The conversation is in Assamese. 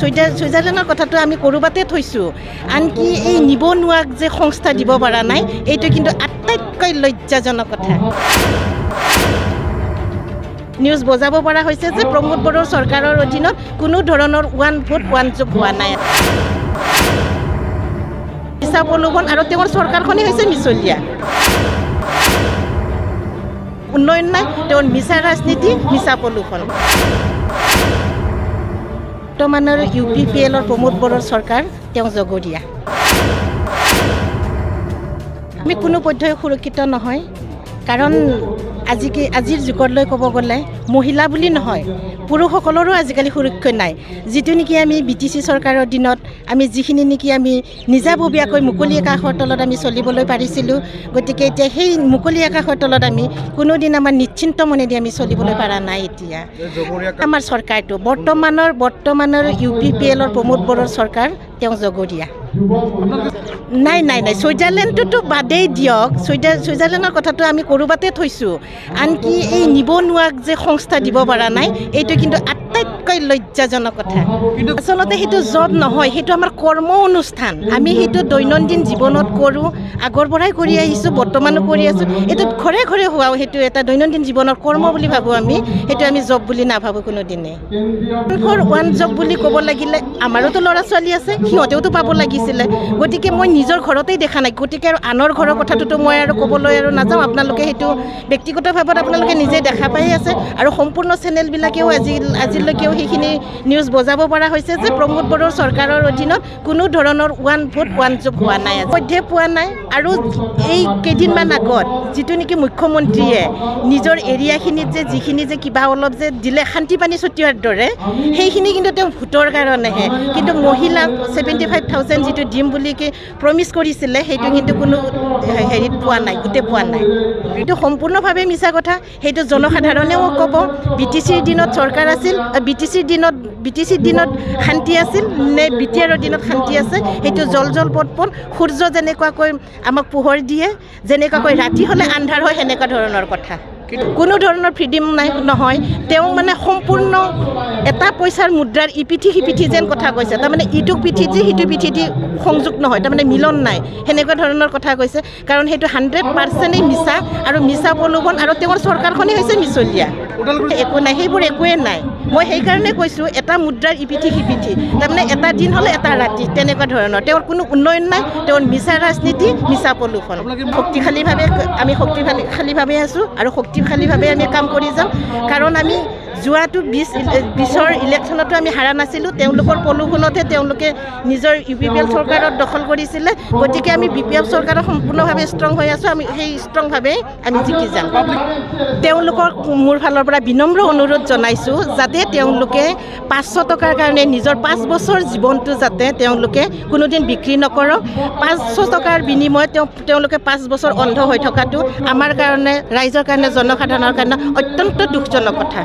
সুইজাৰলেণ্ডৰ কথাটো আমি ক'ৰবাতে থৈছোঁ আনকি এই নিবনুৱাক যে সংস্থা দিব পৰা নাই এইটো কিন্তু আটাইতকৈ লজ্জাজনক কথা নিউজ বজাব পৰা হৈছে যে প্ৰমোদ বড়োৰ চৰকাৰৰ অধীনত কোনো ধৰণৰ ওৱান ভোট ওৱান জব হোৱা নাই মিছা প্ৰলোভন আৰু তেওঁৰ চৰকাৰখনেই হৈছে মিছলীয়া উন্নয়ন নাই তেওঁৰ মিছা ৰাজনীতি মিছা প্ৰলোভন বৰ্তমানৰ UPPLৰ প্ৰমোদ বড়োৰ চৰকাৰ তেওঁ জগৰীয়া আমি কোনো পধ্যেই সুৰক্ষিত নহয় কাৰণ আজিৰ যুগলৈ ক'ব গ'লে মহিলা বুলি নহয় পুৰুষসকলৰো আজিকালি সুৰক্ষা নাই যিটো নেকি আমি BTC চৰকাৰৰ দিনত আমি যিখিনি নেকি আমি নিজাববীয়াকৈ মুকলি আকাশৰ তলত আমি চলিবলৈ পাৰিছিলোঁ গতিকে এতিয়া সেই মুকলি আকাশৰ তলত আমি কোনোদিন আমাৰ নিশ্চিন্ত মনেদি আমি চলিবলৈ পৰা নাই এতিয়া আমাৰ চৰকাৰটো বৰ্তমানৰ UPPLৰ প্ৰমোদ বড়োৰ চৰকাৰ তেওঁ জগৰীয়া নাই সুইজাৰলেণ্ডটোতো বাদেই দিয়ক সুইজাৰলেণ্ডৰ কথাটো আমি ক'ৰবাতে থৈছোঁ আনকি এই নিবনুৱাক যে সংস্থা দিব পৰা নাই এইটো কিন্তু আটাইতকৈ লজ্জাজনক কথা আচলতে সেইটো জব নহয় সেইটো আমাৰ কৰ্ম অনুষ্ঠান আমি সেইটো দৈনন্দিন জীৱনত কৰোঁ আগৰ পৰাই কৰি আহিছোঁ বৰ্তমানো কৰি আছোঁ এইটো ঘৰে ঘৰে হোৱাও সেইটো এটা দৈনন্দিন জীৱনৰ কৰ্ম বুলি ভাবোঁ আমি সেইটো আমি জব বুলি নাভাবোঁ কোনোদিনে ওৱান জব বুলি ক'ব লাগিলে আমাৰোতো ল'ৰা ছোৱালী আছে সিহঁতেওতো পাব লাগিছিলে গতিকে মই নিজৰ ঘৰতেই দেখা নাই গতিকে আৰু আনৰ ঘৰৰ কথাটোতো মই আৰু ক'বলৈ আৰু নাযাওঁ আপোনালোকে সেইটো ব্যক্তিগতভাৱে আপোনালোকে নিজে দেখা পাই আছে আৰু সম্পূৰ্ণ চেনেলবিলাকেও আজিলৈকেও সেইখিনি নিউজ বজাব পৰা হৈছে যে প্ৰমোদ বড়োৰ চৰকাৰৰ অধীনত কোনো ধৰণৰ ওৱান ভোট ওৱান জব হোৱা নাই মধ্যে পোৱা নাই আৰু এই কেইদিনমান আগত যিটো নেকি মুখ্যমন্ত্ৰীয়ে নিজৰ এৰিয়াখিনিত যে যিখিনি যে কিবা অলপ যে দিলে শান্তি পানী ছটিওৱাৰ দৰে সেইখিনি কিন্তু তেওঁ ভোটৰ কাৰণেহে কিন্তু মহিলাক 75,000 যিটো দিম বুলি প্ৰমিছ কৰিছিলে সেইটো কিন্তু কোনো হেৰিত পোৱা নাই গোটেই পোৱা নাই এইটো সম্পূৰ্ণভাৱে মিছা কথা সেইটো জনসাধাৰণেও ক'ব BTCৰ দিনত চৰকাৰ আছিল BTCৰ দিনত শান্তি আছিল নে BTRৰ দিনত শান্তি আছে সেইটো জল পটপট সূৰ্য যেনেকুৱাকৈ আমাক পোহৰ দিয়ে যেনেকুৱাকৈ ৰাতি হ'লে আন্ধাৰ হয় সেনেকুৱা ধৰণৰ কথা কোনো ধৰণৰ ফ্ৰীডম নাই নহয় তেওঁ মানে সম্পূৰ্ণ এটা পইচাৰ মুদ্ৰাৰ ইপিঠি সিপিঠি যেন কথা কৈছে তাৰমানে ইটো পিঠি দি সিটো পিঠি দি সংযোগ নহয় তাৰমানে মিলন নাই সেনেকুৱা ধৰণৰ কথা কৈছে কাৰণ সেইটো 100% মিছা আৰু মিছা প্ৰলোভন আৰু তেওঁৰ চৰকাৰখনেই হৈছে মিছলীয়া একো নাই সেইবোৰ একোৱে নাই মই সেইকাৰণে কৈছোঁ এটা মুদ্ৰাৰ ইপিঠি সিপিঠি তাৰমানে এটা দিন হ'লে এটা ৰাতি তেনেকুৱা ধৰণৰ তেওঁৰ কোনো উন্নয়ন নাই তেওঁৰ মিছা ৰাজনীতি মিছা প্ৰলোভন আমি শক্তিশালীভাৱে আছোঁ আৰু শক্তিশালীভাৱে আমি কাম কৰি যাম কাৰণ আমি যোৱাটো 20ৰ ইলেকশ্যনতো আমি হাৰা নাছিলোঁ তেওঁলোকৰ প্ৰলোভনতহে তেওঁলোকে নিজৰ UPPL চৰকাৰত দখল কৰিছিলে গতিকে আমি BPF চৰকাৰৰ সম্পূৰ্ণভাৱে ষ্ট্ৰং হৈ আছোঁ আমি সেই ষ্ট্ৰংভাৱে আমি জিকি যাম তেওঁলোকৰ মোৰ ফালৰ পৰা বিনম্ৰ অনুৰোধ জনাইছোঁ যাতে তেওঁলোকে 500 টকাৰ কাৰণে নিজৰ 5 বছৰ জীৱনটো যাতে তেওঁলোকে কোনোদিন বিক্ৰী নকৰক 500 টকাৰ বিনিময়ত তেওঁলোকে 5 বছৰ অন্ধ হৈ থকাটো আমাৰ কাৰণে ৰাইজৰ কাৰণে জনসাধাৰণৰ কাৰণে অত্যন্ত দুখজনক কথা